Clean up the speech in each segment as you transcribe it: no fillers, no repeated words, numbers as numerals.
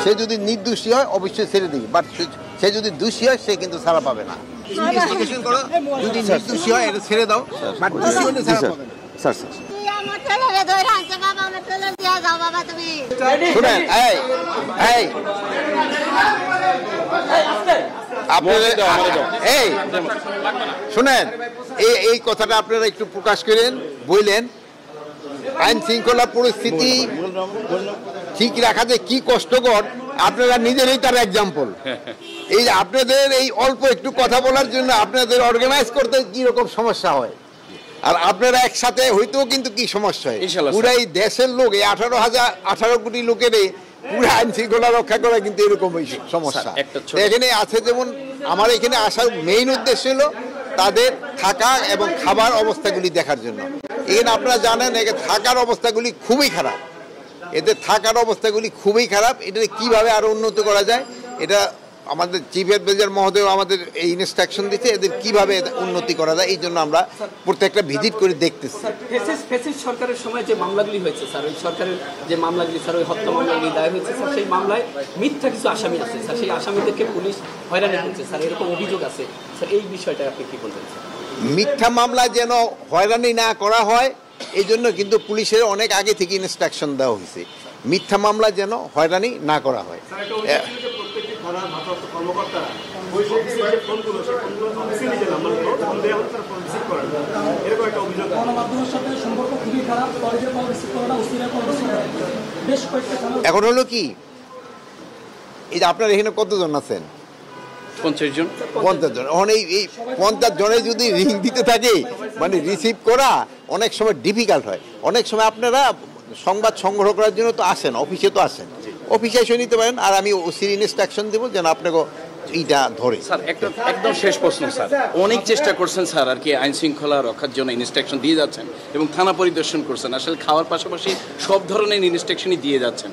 সে যদি নির্দোষী হয় অবশ্যই ছেড়ে দিই, বাট সে যদি দোষী হয় সে কিন্তু ছাড়া পাবে না। ইনভেস্টিগেশন করো, যদি নির্দোষী হয় এটা ছেড়ে দাও, বাট দোষী হলে ছাড়া পাবে না। স্যার স্যার শুনেন, শুনেন, এই কথাটা আপনারা একটু প্রকাশ করেন, বললেন আইন শৃঙ্খলা পরিস্থিতি ঠিক রাখা যে কি কষ্টকর, আপনারা নিজেরাই তার এক্সাম্পল। এই আপনাদের এই অল্প একটু কথা বলার জন্য আপনাদের অর্গানাইজ করতে কি রকম সমস্যা হয়, আর আপনারা একসাথে হইতেও কিন্তু কি সমস্যা হয়। পুরা এই দেশের লোক, এই 18 কোটি লোকের পুরা আইন শৃঙ্খলা রক্ষা করা কিন্তু এরকম সমস্যা। এখানে আছে, যেমন আমার এখানে আসার মেইন উদ্দেশ্য হলো তাদের থাকা এবং খাবার অবস্থাগুলি দেখার জন্য। এখানে আপনারা জানেন থাকার অবস্থাগুলি খুবই খারাপ, এদের থাকার অবস্থাগুলি খুবই খারাপ। এটা কিভাবে আরো উন্নত করা যায়, এটা আমাদের চিফ অ্যাডভাইজার মহোদয় আমাদের এই ইনস্ট্রাকশন দিচ্ছে, এদের কিভাবে উন্নতি করা যায়। এই জন্য আমরা প্রত্যেকটা ভিজিট করে দেখতেছি। সরকারের সময় যে মামলাগুলি হয়েছে স্যার, ওই সরকারের যে মামলাগুলি স্যার, ওই হত্যা মামলাগুলি দায়ের হয়েছে স্যার, সেই মামলায় মিথ্যা কিছু আসামি আছে স্যার, সেই আসামিদেরকে পুলিশ হয়রানি করছে স্যার, এরকম অভিযোগ আছে স্যার। এই বিষয়টা আপনি কি বলবেন? মিথ্যা মামলা যেন হয়রানি না করা হয়, এই জন্য কিন্তু পুলিশের অনেক আগে থেকে ইনস্ট্রাকশন দেওয়া হয়েছে, মিথ্যা মামলা যেন হয়রানি না করা হয়। এখন হলো কি, এই যে আপনার এখানে কতজন আছেন? 50 জন। 50 জন। এখন এই 50 জনে যদি রিং দিতে থাকে, মানে রিসিভ করা অনেক সময় ডিফিকাল্ট হয়। অনেক সময় আপনারা সংবাদ সংগ্রহ করার জন্য তো আসেন, অফিসে তো আসেন, অফিসে এসে নিতে পারেন, আর আমি ওসির ইনস্ট্রাকশন দেবো যেন আপনাকে এইটা ধরে। স্যার একদম শেষ প্রশ্ন স্যার, অনেক চেষ্টা করছেন স্যার আর কি আইন শৃঙ্খলা রক্ষার জন্য, ইনস্ট্রাকশন দিয়ে যাচ্ছেন এবং থানা পরিদর্শন করছেন, আসলে খাওয়ার পাশাপাশি সব ধরনের ইনস্ট্রাকশনই দিয়ে যাচ্ছেন।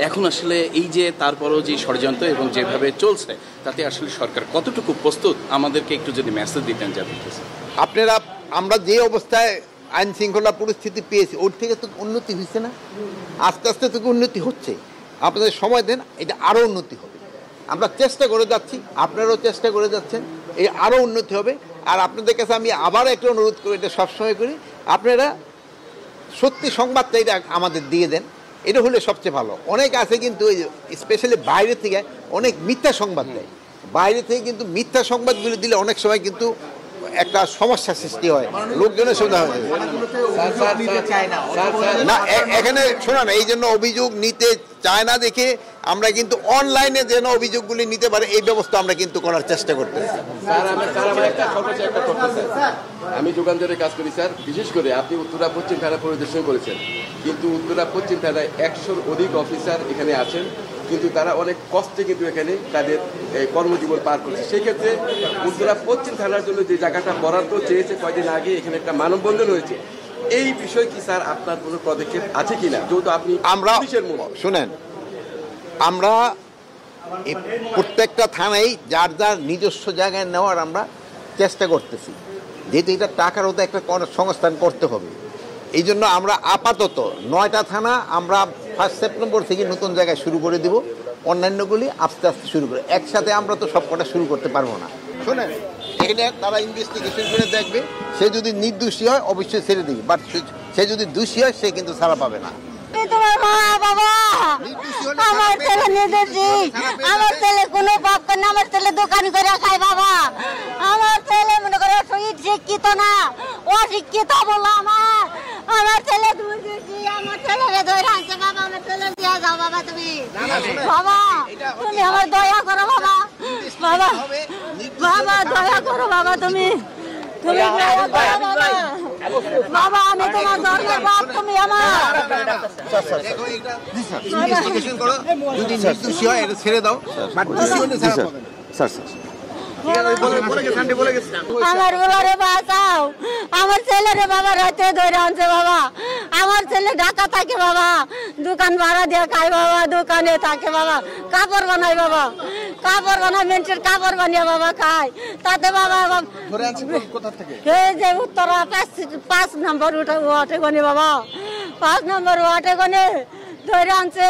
এখন আসলে এই যে তারপরও যে ষড়যন্ত্র এবং যেভাবে চলছে, তাতে আসলে সরকার কতটুকু প্রস্তুত, আমাদেরকে একটু যদি মেসেজ দিতেন। আপনারা, আমরা যে অবস্থায় আইন শৃঙ্খলা পরিস্থিতি পেয়েছি, ওর থেকে তো উন্নতি হয়েছে না, আস্তে আস্তে তো উন্নতি হচ্ছে। আপনাদের সময় দেন, এটা আরও উন্নতি হবে। আমরা চেষ্টা করে যাচ্ছি, আপনারাও চেষ্টা করে যাচ্ছেন, এই আরও উন্নতি হবে। আর আপনাদের কাছে আমি আবার একটা অনুরোধ করি, এটা সবসময় করি, আপনারা সত্যি সংবাদটা এটা আমাদের দিয়ে দেন, এটা হলে সবচেয়ে ভালো। অনেক আছে কিন্তু স্পেশালি বাইরে থেকে অনেক মিথ্যা সংবাদ দেয়, বাইরে থেকে কিন্তু মিথ্যা সংবাদগুলি দিলে অনেক সময় কিন্তু একটা সমস্যা সৃষ্টি হয়, লোকজনের সুবিধা হয় না। এখানে শোনান, এই জন্য অভিযোগ নিতে চায় না দেখে আমরা কিন্তু অনলাইনে যেন অভিযোগগুলি নিতে পারে এই ব্যবস্থা আমরা কিন্তু করার চেষ্টা করতেছি। আমি যোগাযোগের কাজ করি স্যার, বিশেষ করে আপনি উত্তরা পশ্চিম থানা পরিদর্শন করেছেন, কিন্তু উত্তরা পশ্চিম থানায় 100-র অধিক অফিসার এখানে আছেন, কিন্তু তারা অনেক কষ্টে কিন্তু এখানে তাদের কর্মজীবন পার করছে। সেই ক্ষেত্রে উত্তরা পশ্চিম থানার জন্য যে জায়গাটা বরাদ্দ চেয়েছে কয়েকদিন আগে, এখানে একটা মানববন্ধন হয়েছে, এই বিষয় কি স্যার আপনার কোনো পদক্ষেপ আছে কিনা? যেহেতু আপনি শুনেন, আমরা প্রত্যেকটা থানায় যার যার নিজস্ব জায়গায় নেওয়ার আমরা চেষ্টা করতেছি, যেহেতু এটা টাকার হতে একটা সংস্থান করতে হবে। এই জন্য আমরা আপাতত 9টা থানা আমরা 1 সেপ্টেম্বর থেকে নতুন জায়গায় শুরু করে দিব, অন্যান্যগুলি আস্তে আস্তে শুরু করে, একসাথে আমরা তো সবকটা শুরু করতে পারবো না। শোনেন, এখানে তারা ইনভেস্টিগেশন করে দেখবে, সে যদি নির্দোষী হয় অবশ্যই ছেড়ে দিবে, বাট সে যদি দোষী হয় সে কিন্তু ছাড়া পাবে না। তোমার মা বাবা, আমার ছেলে নির্দোষী, আমার ছেলে কোনো পাপ করে না, আমার ছেলে দোকান করে খায় বাবা, আমার ছেলে মনে করে শিক্ষিত না, অশিক্ষিত বলো আমার ছেলে দুর্নীতি, আমার ছেলেরে ধরে আনছে বাবা, আমার ছেলে দিয়ে যাও বাবা, তুমি বাবা, তুমি আমার দয়া করো বাবা, বাবা বাবা দয়া করো বাবা, তুমি বাবা, আমি তোমার ধর্মের বাপ, তুমি আমার। ইনভেস্টিগেশন করো, যদি নির্দোষী হয় এটা ছেড়ে দাও, বাট দোষী হলে ছাড়া পাবে না। স্যার আমার বলারে বাঁচাও, আমার ছেলেরে বাবা রাতে ধরে আনছে বাবা, আমার ছেলে ঢাকা থাকে বাবা, দোকান ভাড়া দিয়ে খায় বাবা, দোকানে থাকে বাবা, কাপড় বানায় বাবা, কাপড় বানায়, মেন্টের কাপড় বানিয়ে বাবা খায়, তাতে বাবা এই যে উত্তরা 5 নম্বর ওয়াটে গনে বাবা, 5 নম্বর ওয়াটে গনে ধরে আনছে।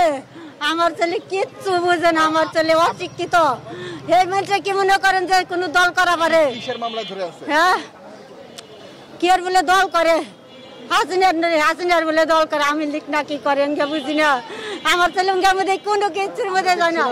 আমার ছেলে কিচ্ছু বুঝে না, আমার ছেলে অশিক্ষিত। এই মানুষে কি মনে করেন যে কোনো দল করা পারে? হ্যাঁ, কি আর বলে দল করে, হাসিনার বলে দল করে, আমি লিখ না কি করেন বুঝি না। আমার ছেলে মধ্যে কোনো কিছুর মধ্যে যায় না।